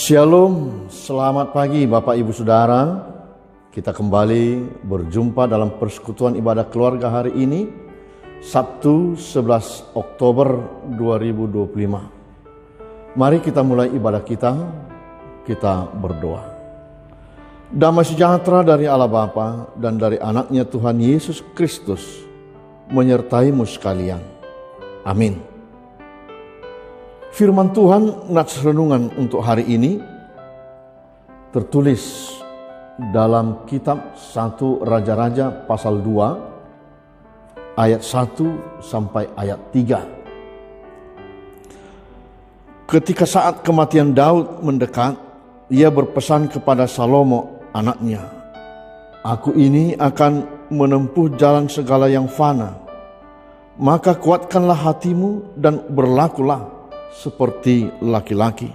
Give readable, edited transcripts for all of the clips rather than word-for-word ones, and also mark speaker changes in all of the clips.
Speaker 1: Shalom, selamat pagi Bapak Ibu Saudara. Kita kembali berjumpa dalam persekutuan ibadah keluarga hari ini, Sabtu 11 Oktober 2025. Mari kita mulai ibadah kita berdoa. Damai sejahtera dari Allah Bapa dan dari anaknya Tuhan Yesus Kristus menyertaimu sekalian. Amin. Firman Tuhan nats renungan untuk hari ini tertulis dalam kitab 1 Raja-Raja pasal 2 ayat 1 sampai ayat 3. Ketika saat kematian Daud mendekat, ia berpesan kepada Salomo anaknya, "Aku ini akan menempuh jalan segala yang fana, maka kuatkanlah hatimu dan berlakulah seperti laki-laki.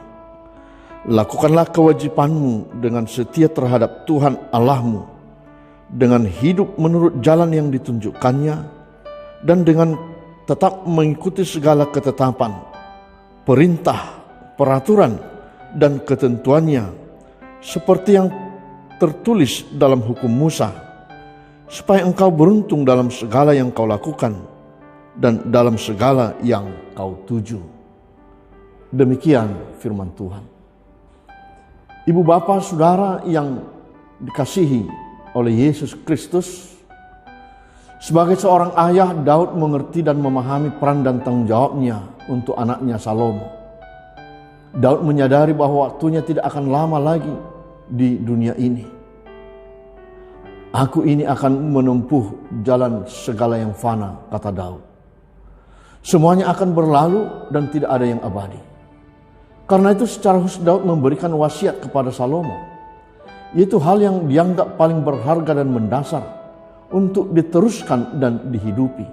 Speaker 1: Lakukanlah kewajibanmu dengan setia terhadap Tuhan Allahmu, dengan hidup menurut jalan yang ditunjukkannya, dan dengan tetap mengikuti segala ketetapan, perintah, peraturan, dan ketentuannya, seperti yang tertulis dalam hukum Musa, supaya engkau beruntung dalam segala yang kau lakukan, dan dalam segala yang kau tuju." Demikian firman Tuhan. Ibu bapa saudara yang dikasihi oleh Yesus Kristus, sebagai seorang ayah, Daud mengerti dan memahami peran dan tanggung jawabnya untuk anaknya Salomo. Daud menyadari bahwa waktunya tidak akan lama lagi di dunia ini. "Aku ini akan menempuh jalan segala yang fana," kata Daud. Semuanya akan berlalu dan tidak ada yang abadi. Karena itu secara khusus Daud memberikan wasiat kepada Salomo, yaitu hal yang dianggap paling berharga dan mendasar untuk diteruskan dan dihidupi,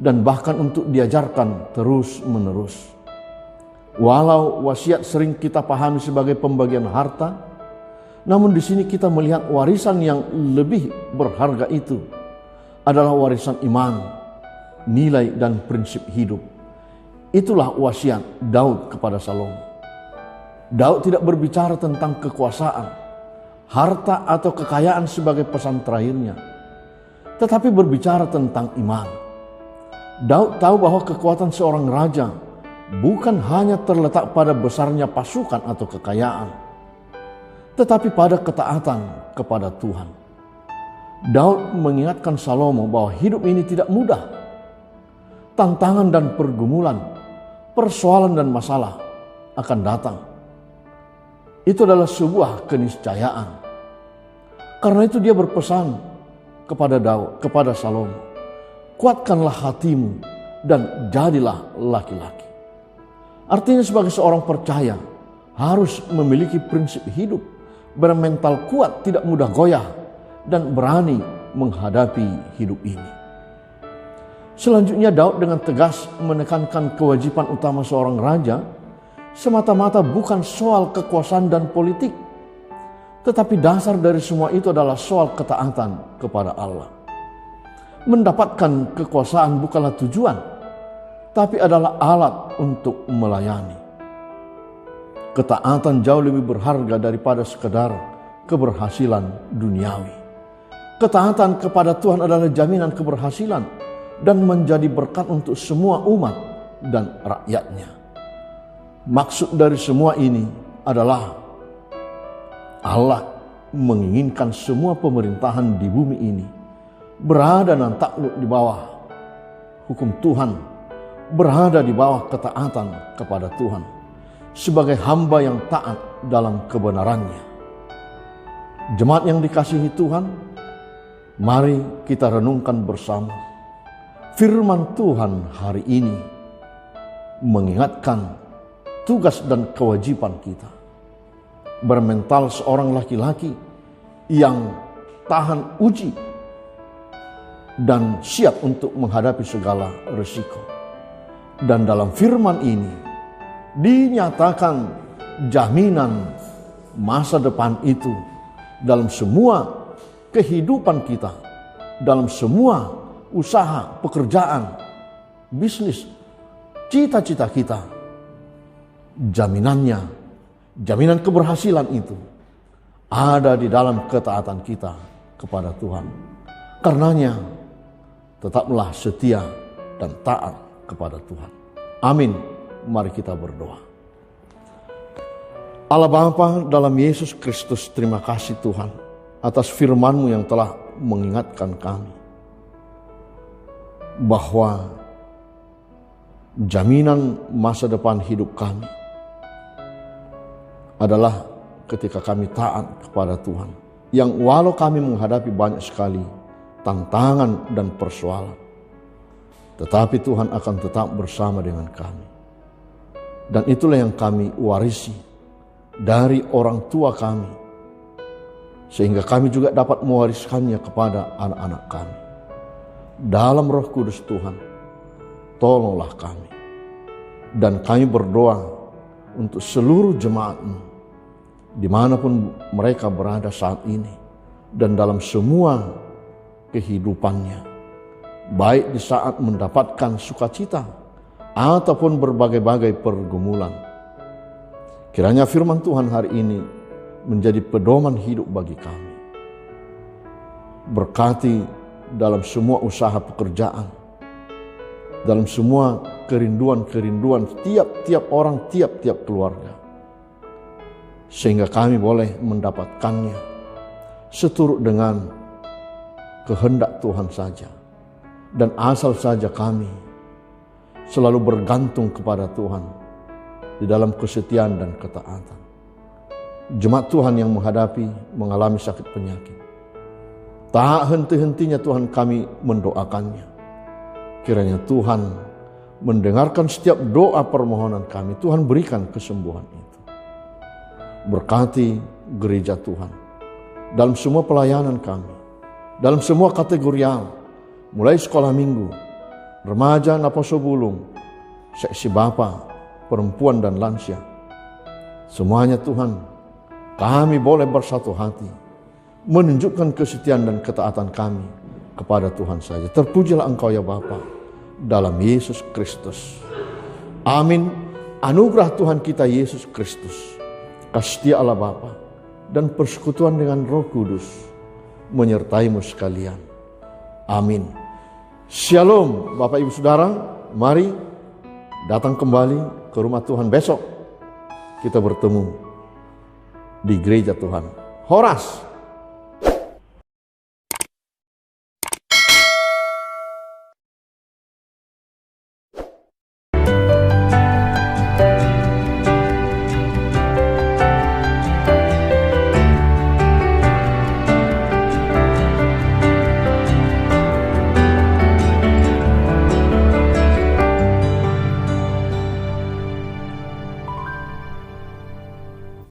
Speaker 1: dan bahkan untuk diajarkan terus-menerus. Walau wasiat sering kita pahami sebagai pembagian harta, namun di sini kita melihat warisan yang lebih berharga itu adalah warisan iman, nilai dan prinsip hidup. Itulah wasiat Daud kepada Salomo. Daud tidak berbicara tentang kekuasaan, harta atau kekayaan sebagai pesan terakhirnya, tetapi berbicara tentang iman. Daud tahu bahwa kekuatan seorang raja bukan hanya terletak pada besarnya pasukan atau kekayaan, tetapi pada ketaatan kepada Tuhan. Daud mengingatkan Salomo bahwa hidup ini tidak mudah. Tantangan dan pergumulan, persoalan dan masalah akan datang. Itu adalah sebuah keniscayaan. Karena itu dia berpesan kepada Salomo, "Kuatkanlah hatimu dan jadilah laki-laki." Artinya sebagai seorang percaya harus memiliki prinsip hidup, bermental kuat, tidak mudah goyah, dan berani menghadapi hidup ini. Selanjutnya Daud dengan tegas menekankan kewajiban utama seorang raja semata-mata bukan soal kekuasaan dan politik, tetapi dasar dari semua itu adalah soal ketaatan kepada Allah. Mendapatkan kekuasaan bukanlah tujuan, tapi adalah alat untuk melayani. Ketaatan jauh lebih berharga daripada sekedar keberhasilan duniawi. Ketaatan kepada Tuhan adalah jaminan keberhasilan dan menjadi berkat untuk semua umat dan rakyatnya. Maksud dari semua ini adalah Allah menginginkan semua pemerintahan di bumi ini berada dan takluk di bawah hukum Tuhan, berada di bawah ketaatan kepada Tuhan, sebagai hamba yang taat dalam kebenarannya. Jemaat yang dikasihi Tuhan, mari kita renungkan bersama. Firman Tuhan hari ini mengingatkan tugas dan kewajiban kita. Bermental seorang laki-laki yang tahan uji dan siap untuk menghadapi segala risiko. Dan dalam firman ini dinyatakan jaminan masa depan itu dalam semua kehidupan kita, dalam semua usaha, pekerjaan, bisnis, cita-cita kita. Jaminannya Jaminan keberhasilan itu ada di dalam ketaatan kita kepada Tuhan. Karenanya, tetaplah setia dan taat kepada Tuhan. Amin. Mari kita berdoa. Allah Bapa dalam Yesus Kristus, terima kasih Tuhan atas firman-Mu yang telah mengingatkan kami bahwa jaminan masa depan hidup kami adalah ketika kami taat kepada Tuhan. Yang walau kami menghadapi banyak sekali tantangan dan persoalan, tetapi Tuhan akan tetap bersama dengan kami. Dan itulah yang kami warisi dari orang tua kami, sehingga kami juga dapat mewariskannya kepada anak-anak kami. Dalam Roh Kudus Tuhan, tolonglah kami. Dan kami berdoa untuk seluruh jemaat-Mu, dimanapun mereka berada saat ini, dan dalam semua kehidupannya, baik di saat mendapatkan sukacita ataupun berbagai-bagai pergumulan. Kiranya firman Tuhan hari ini menjadi pedoman hidup bagi kami. Berkati dalam semua usaha pekerjaan, dalam semua kerinduan-kerinduan tiap-tiap orang, tiap-tiap keluarga, sehingga kami boleh mendapatkannya seturut dengan kehendak Tuhan saja. Dan asal saja kami selalu bergantung kepada Tuhan di dalam kesetiaan dan ketaatan. Jemaat Tuhan yang mengalami sakit penyakit, tak henti-hentinya Tuhan kami mendoakannya. Kiranya Tuhan mendengarkan setiap doa permohonan kami. Tuhan berikan kesembuhan itu. Berkati gereja Tuhan dalam semua pelayanan kami, dalam semua kategorial, mulai sekolah minggu, remaja Naposo Bulung, seksi bapa, perempuan dan lansia. Semuanya Tuhan, kami boleh bersatu hati, menunjukkan kesetiaan dan ketaatan kami kepada Tuhan saja. Terpujilah Engkau ya Bapa, dalam Yesus Kristus. Amin. Anugerah Tuhan kita Yesus Kristus, kasih setia Allah Bapa, dan persekutuan dengan Roh Kudus menyertaimu sekalian. Amin. Shalom Bapak Ibu Saudara, mari datang kembali ke rumah Tuhan besok. Kita bertemu di gereja Tuhan. Horas.